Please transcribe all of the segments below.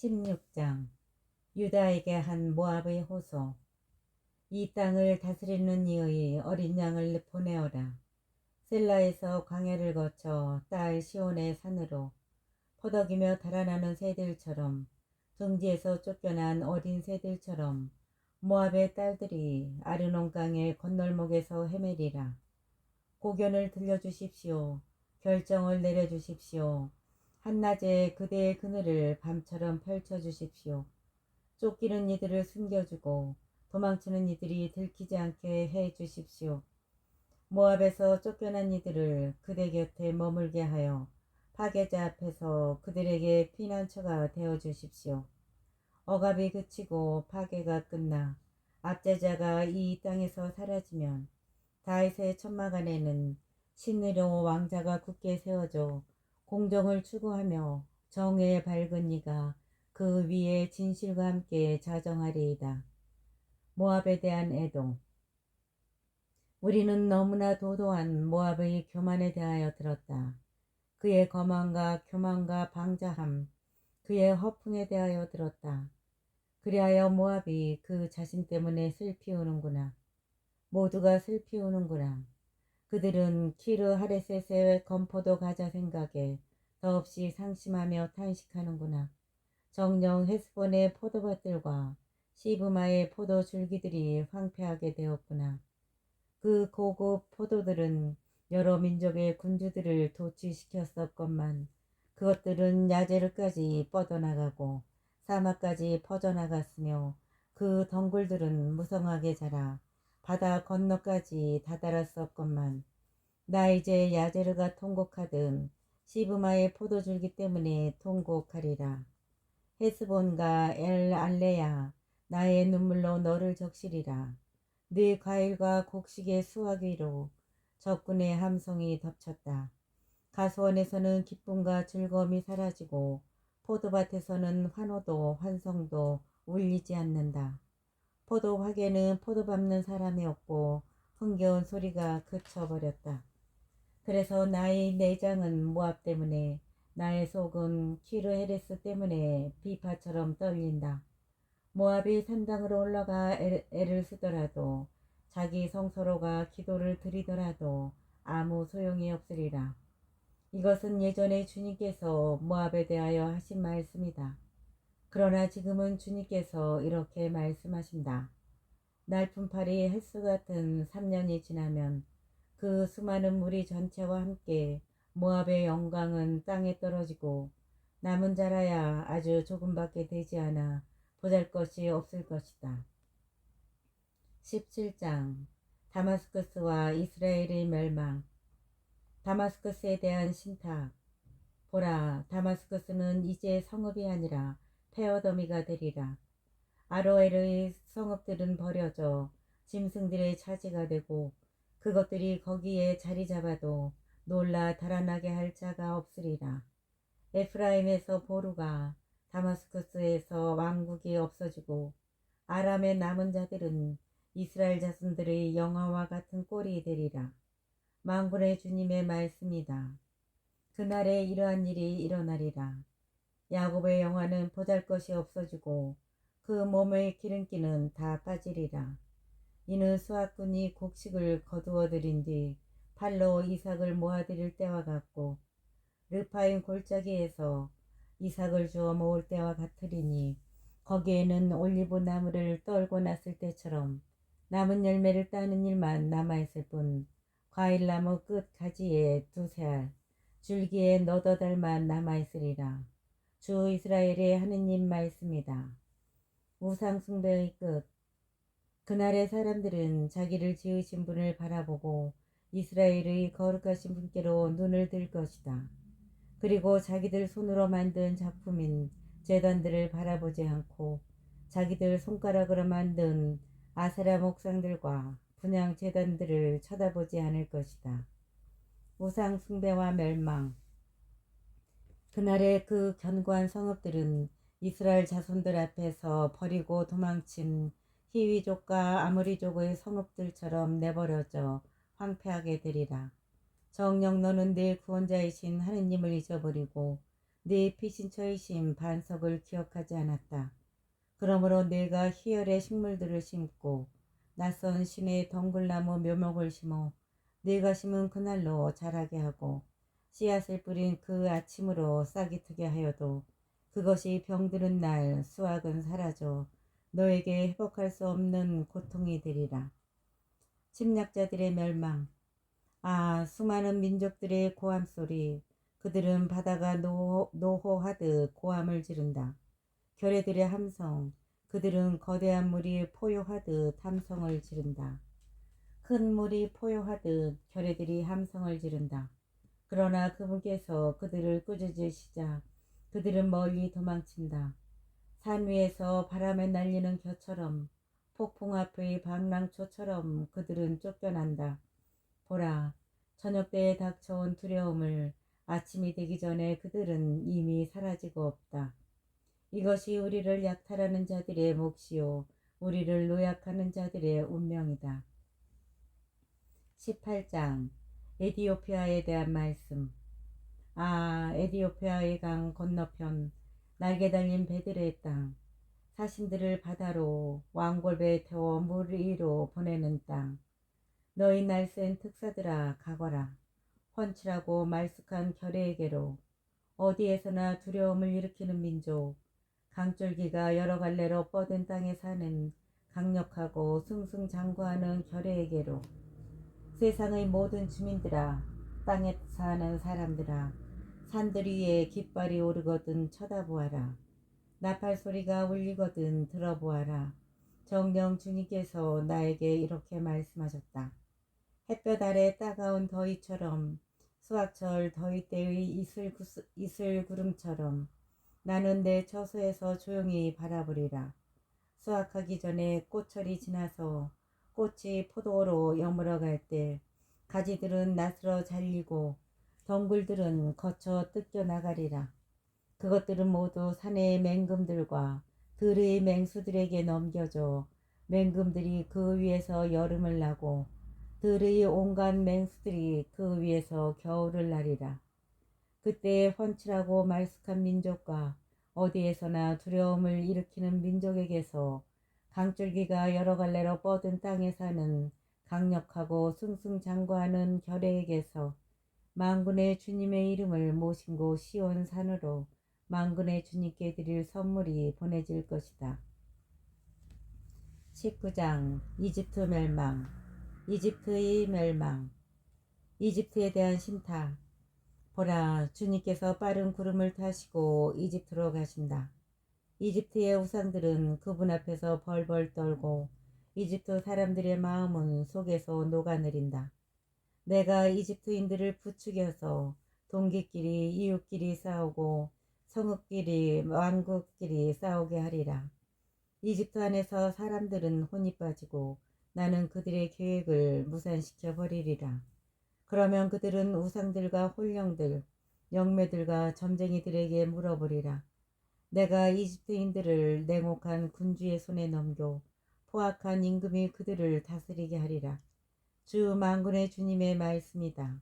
16장 유다에게 한 모압의 호소. 이 땅을 다스리는 이의 어린 양을 보내어라. 셀라에서 광야를 거쳐 딸 시온의 산으로 포덕이며 달아나는 새들처럼, 정지에서 쫓겨난 어린 새들처럼 모압의 딸들이 아르논강의 건널목에서 헤매리라. 고견을 들려주십시오. 결정을 내려주십시오. 한낮에 그대의 그늘을 밤처럼 펼쳐주십시오. 쫓기는 이들을 숨겨주고 도망치는 이들이 들키지 않게 해주십시오. 모압에서 쫓겨난 이들을 그대 곁에 머물게 하여 파괴자 앞에서 그들에게 피난처가 되어주십시오. 억압이 그치고 파괴가 끝나 압제자가 이 땅에서 사라지면 다윗의 천막 안에는 신으로 왕자가 굳게 세워져 공정을 추구하며 정의의 밝은 이가 그 위에 진실과 함께 자정하리이다. 모압에 대한 애동. 우리는 너무나 도도한 모압의 교만에 대하여 들었다. 그의 거만과 교만과 방자함, 그의 허풍에 대하여 들었다. 그리하여 모압이 그 자신 때문에 슬피 우는구나. 모두가 슬피 우는구나. 그들은 키르 하레셋의 건포도 가자 생각에 더없이 상심하며 탄식하는구나. 정녕 헤스본의 포도밭들과 시브마의 포도 줄기들이 황폐하게 되었구나. 그 고급 포도들은 여러 민족의 군주들을 도취시켰었건만 그것들은 야제르까지 뻗어나가고 사막까지 퍼져나갔으며 그 덩굴들은 무성하게 자라 바다 건너까지 다다랐었건만 나 이제 야제르가 통곡하든 시브마의 포도줄기 때문에 통곡하리라. 헤스본과 엘 알레야, 나의 눈물로 너를 적시리라. 네 과일과 곡식의 수확위로 적군의 함성이 덮쳤다. 가수원에서는 기쁨과 즐거움이 사라지고 포도밭에서는 환호도 환성도 울리지 않는다. 포도 화개는 포도 밟는 사람이 없고 흥겨운 소리가 그쳐버렸다. 그래서 나의 내장은 모압 때문에, 나의 속은 키르헤레스 때문에 비파처럼 떨린다. 모압이 산당으로 올라가 애를 쓰더라도, 자기 성소로가 기도를 드리더라도 아무 소용이 없으리라. 이것은 예전에 주님께서 모압에 대하여 하신 말씀이다. 그러나 지금은 주님께서 이렇게 말씀하신다. 날품팔이 햇수 같은 3년이 지나면 그 수많은 무리 전체와 함께 모압의 영광은 땅에 떨어지고 남은 자라야 아주 조금밖에 되지 않아 보잘것이 없을 것이다. 17장 다마스커스와 이스라엘의 멸망. 다마스커스에 대한 신탁. 보라, 다마스커스는 이제 성읍이 아니라 페어더미가 되리라. 아로엘의 성읍들은 버려져 짐승들의 차지가 되고 그것들이 거기에 자리 잡아도 놀라 달아나게 할 자가 없으리라. 에프라임에서 보루가, 다마스커스에서 왕국이 없어지고 아람의 남은 자들은 이스라엘 자손들의 영화와 같은 꼴이 되리라. 만군의 주님의 말씀이다. 그날에 이러한 일이 일어나리라. 야곱의 영화는 보잘것이 없어지고 그 몸의 기름기는 다 빠지리라. 이는 수학군이 곡식을 거두어들인 뒤 팔로 이삭을 모아들일 때와 같고 르파임 골짜기에서 이삭을 주워 모을 때와 같으리니 거기에는 올리브 나무를 떨고 났을 때처럼 남은 열매를 따는 일만 남아있을 뿐 과일나무 끝 가지에 두세 알 줄기에 너덧 알만 남아있으리라. 주 이스라엘의 하느님 말씀이다. 우상 숭배의 끝. 그날의 사람들은 자기를 지으신 분을 바라보고 이스라엘의 거룩하신 분께로 눈을 들 것이다. 그리고 자기들 손으로 만든 작품인 제단들을 바라보지 않고 자기들 손가락으로 만든 아세라 목상들과 분향 제단들을 쳐다보지 않을 것이다. 우상 숭배와 멸망. 그날의 그 견고한 성읍들은 이스라엘 자손들 앞에서 버리고 도망친 히위족과 아모리족의 성읍들처럼 내버려져 황폐하게 되리라. 정녕 너는 내 구원자이신 하느님을 잊어버리고 네 피신처이신 반석을 기억하지 않았다. 그러므로 내가 희열의 식물들을 심고 낯선 신의 덩굴나무 묘목을 심어 네가 심은 그날로 자라게 하고 씨앗을 뿌린 그 아침으로 싹이 트게 하여도 그것이 병드는 날 수확은 사라져 너에게 회복할 수 없는 고통이 되리라. 침략자들의 멸망. 아, 수많은 민족들의 고함 소리. 그들은 바다가 노호하듯 고함을 지른다. 결의들의 함성. 그들은 거대한 물이 포효하듯 함성을 지른다. 큰 물이 포효하듯 결의들이 함성을 지른다. 그러나 그분께서 그들을 꾸짖으시자 그들은 멀리 도망친다. 산 위에서 바람에 날리는 겨처럼 폭풍 앞의 방랑초처럼 그들은 쫓겨난다. 보라, 저녁 때에 닥쳐온 두려움을 아침이 되기 전에 그들은 이미 사라지고 없다. 이것이 우리를 약탈하는 자들의 몫이요 우리를 노약하는 자들의 운명이다. 18장 에디오피아에 대한 말씀. 아, 에디오피아의 강 건너편 날개 달린 배들의 땅, 사신들을 바다로 왕골배에 태워 물 위로 보내는 땅. 너희 날쌘 특사들아 가거라. 훤칠하고 말쑥한 결의에게로. 어디에서나 두려움을 일으키는 민족, 강줄기가 여러 갈래로 뻗은 땅에 사는 강력하고 승승장구하는 결의에게로. 세상의 모든 주민들아, 땅에 사는 사람들아, 산들 위에 깃발이 오르거든 쳐다보아라. 나팔 소리가 울리거든 들어보아라. 정령 주님께서 나에게 이렇게 말씀하셨다. 햇볕 아래 따가운 더위처럼 수확철 더위 때의 이슬구름처럼 나는 내 처소에서 조용히 바라보리라. 수확하기 전에 꽃철이 지나서 꽃이 포도로 여물어갈 때 가지들은 낫으로 잘리고 덩굴들은 거쳐 뜯겨 나가리라. 그것들은 모두 산의 맹금들과 들의 맹수들에게 넘겨져 맹금들이 그 위에서 여름을 나고 들의 온갖 맹수들이 그 위에서 겨울을 나리라. 그때에 훤칠하고 말쑥한 민족과 어디에서나 두려움을 일으키는 민족에게서 강줄기가 여러 갈래로 뻗은 땅에 사는 강력하고 승승장구하는 결의에게서 만군의 주님의 이름을 모신 곳 시온 산으로 만군의 주님께 드릴 선물이 보내질 것이다. 19장 이집트 멸망. 이집트의 멸망. 이집트에 대한 신탁. 보라, 주님께서 빠른 구름을 타시고 이집트로 가신다. 이집트의 우상들은 그분 앞에서 벌벌 떨고 이집트 사람들의 마음은 속에서 녹아내린다. 내가 이집트인들을 부추겨서 동기끼리 이웃끼리 싸우고 성읍끼리 왕국끼리 싸우게 하리라. 이집트 안에서 사람들은 혼이 빠지고 나는 그들의 계획을 무산시켜 버리리라. 그러면 그들은 우상들과 홀령들, 영매들과 점쟁이들에게 물어보리라. 내가 이집트인들을 냉혹한 군주의 손에 넘겨 포악한 임금이 그들을 다스리게 하리라. 주 만군의 주님의 말씀이다.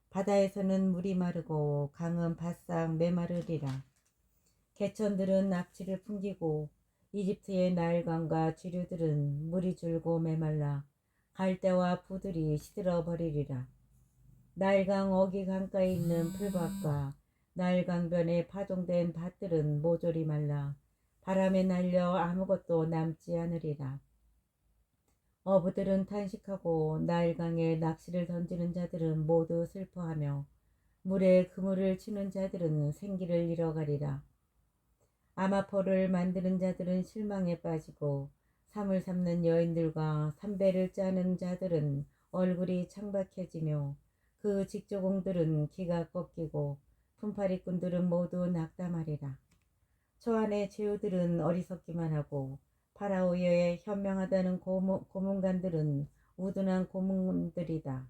바다에서는 물이 마르고 강은 바싹 메마르리라. 개천들은 악취를 풍기고 이집트의 나일강과 지류들은 물이 줄고 메말라 갈대와 부들이 시들어 버리리라. 나일강 어기 강가에 있는 풀밭과 나일강변에 파종된 밭들은 모조리 말라 바람에 날려 아무것도 남지 않으리라. 어부들은 탄식하고 나일강에 낚시를 던지는 자들은 모두 슬퍼하며 물에 그물을 치는 자들은 생기를 잃어가리라. 아마포를 만드는 자들은 실망에 빠지고 삼을 삼는 여인들과 삼배를 짜는 자들은 얼굴이 창박해지며 그 직조공들은 기가 꺾이고 품팔이꾼들은 모두 낙담하리라. 초안의 제후들은 어리석기만 하고 파라오의 현명하다는 고문관들은 우둔한 고문들이다.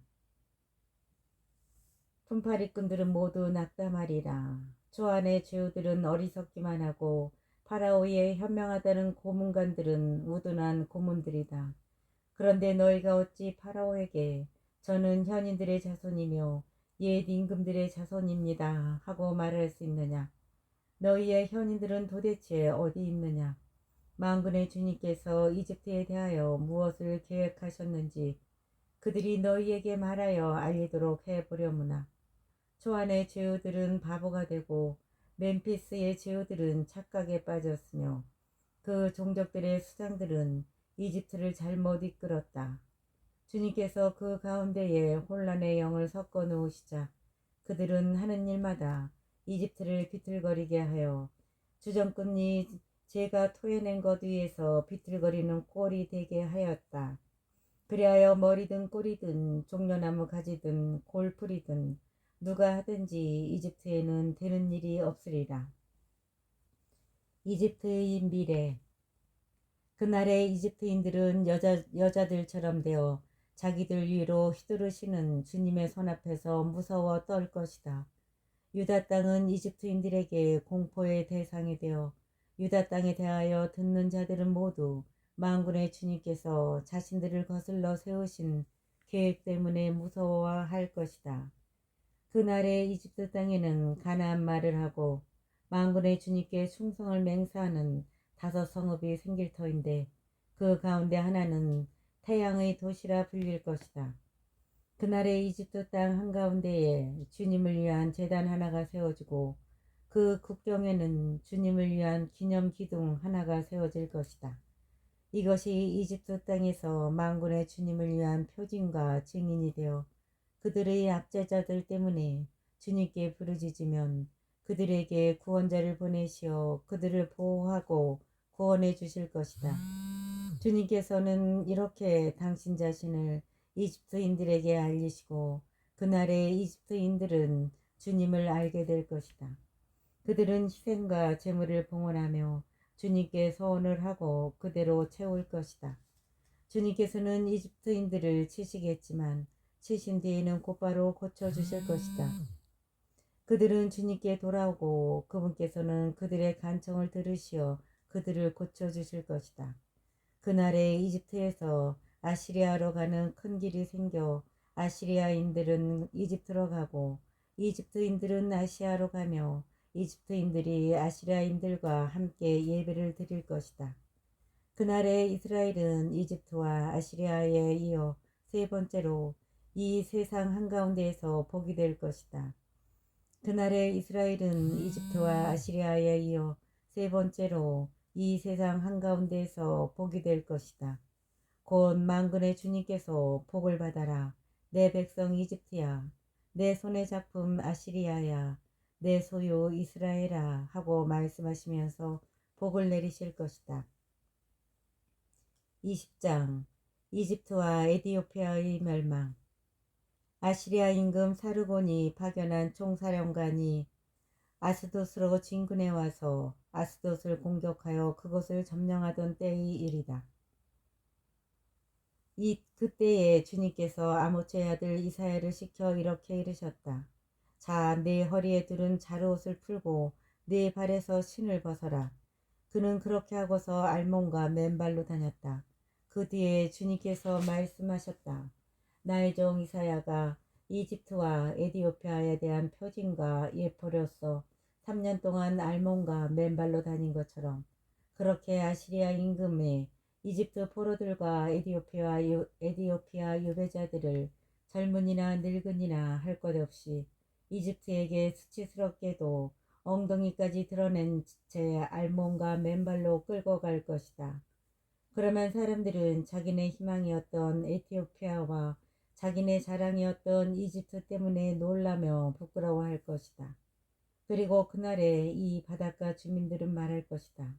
품팔이꾼들은 모두 낙담하리라. 초안의 제후들은 어리석기만 하고 파라오의 현명하다는 고문관들은 우둔한 고문들이다. 그런데 너희가 어찌 파라오에게 저는 현인들의 자손이며 옛 임금들의 자손입니다 하고 말할 수 있느냐. 너희의 현인들은 도대체 어디 있느냐? 만군의 주님께서 이집트에 대하여 무엇을 계획하셨는지 그들이 너희에게 말하여 알리도록 해보려무나. 초안의 제후들은 바보가 되고 멤피스의 제후들은 착각에 빠졌으며 그 종족들의 수장들은 이집트를 잘못 이끌었다. 주님께서 그 가운데에 혼란의 영을 섞어 놓으시자 그들은 하는 일마다 이집트를 비틀거리게 하여 주정꾼이 제가 토해낸 것 위에서 비틀거리는 꼴이 되게 하였다. 그리하여 머리든 꼬리든 종려나무 가지든 골풀이든 누가 하든지 이집트에는 되는 일이 없으리라. 이집트의 미래. 그날에 이집트인들은 여자들처럼 되어 자기들 위로 휘두르시는 주님의 손 앞에서 무서워 떨 것이다. 유다 땅은 이집트인들에게 공포의 대상이 되어 유다 땅에 대하여 듣는 자들은 모두 만군의 주님께서 자신들을 거슬러 세우신 계획 때문에 무서워할 것이다. 그날에 이집트 땅에는 가나안 말을 하고 만군의 주님께 충성을 맹세하는 5성읍이 생길 터인데 그 가운데 하나는 태양의 도시라 불릴 것이다. 그날에 이집트 땅 한가운데에 주님을 위한 제단 하나가 세워지고 그 국경에는 주님을 위한 기념 기둥 하나가 세워질 것이다. 이것이 이집트 땅에서 만군의 주님을 위한 표징과 증인이 되어 그들의 압제자들 때문에 주님께 부르짖으면 그들에게 구원자를 보내시어 그들을 보호하고 구원해 주실 것이다. 주님께서는 이렇게 당신 자신을 이집트인들에게 알리시고 그날에 이집트인들은 주님을 알게 될 것이다. 그들은 희생과 제물을 봉헌하며 주님께 서원을 하고 그대로 채울 것이다. 주님께서는 이집트인들을 치시겠지만 치신 뒤에는 곧바로 고쳐주실 것이다. 그들은 주님께 돌아오고 그분께서는 그들의 간청을 들으시어 그들을 고쳐주실 것이다. 그날에 이집트에서 아시리아로 가는 큰 길이 생겨 아시리아인들은 이집트로 가고 이집트인들은 아시아로 가며 이집트인들이 아시리아인들과 함께 예배를 드릴 것이다. 그날에 이스라엘은 이집트와 아시리아에 이어 세 번째로 이 세상 한가운데에서 복이 될 것이다. 그날에 이스라엘은 이집트와 아시리아에 이어 세 번째로 이 세상 한가운데에서 복이 될 것이다. 곧 만군의 주님께서 복을 받아라. 내 백성 이집트야. 내 손의 작품 아시리아야. 내 소유 이스라엘아 하고 말씀하시면서 복을 내리실 것이다. 20장 이집트와 에디오피아의 멸망. 아시리아 임금 사르곤이 파견한 총사령관이 아스돗으로 진군해 와서 아스돗을 공격하여 그것을 점령하던 때의 일이다. 그때에 주님께서 아모츠의 아들 이사야를 시켜 이렇게 이르셨다. 자, 네 허리에 두른 자루옷을 풀고 네 발에서 신을 벗어라. 그는 그렇게 하고서 알몬과 맨발로 다녔다. 그 뒤에 주님께서 말씀하셨다. 나의 종 이사야가 이집트와 에디오피아에 대한 표징과 예표로서 3년 동안 알몬과 맨발로 다닌 것처럼 그렇게 아시리아 임금의 이집트 포로들과 에디오피아 유배자들을 젊은이나 늙은이나 할 것 없이 이집트에게 수치스럽게도 엉덩이까지 드러낸 채 알몬과 맨발로 끌고 갈 것이다. 그러면 사람들은 자기네 희망이었던 에티오피아와 자기네 자랑이었던 이집트 때문에 놀라며 부끄러워할 것이다. 그리고 그날에 이 바닷가 주민들은 말할 것이다.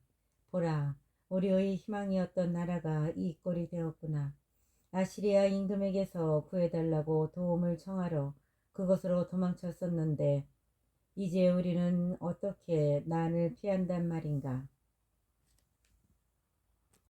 보라, 우리의 희망이었던 나라가 이 꼴이 되었구나. 아시리아 임금에게서 구해달라고 도움을 청하러 그곳으로 도망쳤었는데 이제 우리는 어떻게 난을 피한단 말인가.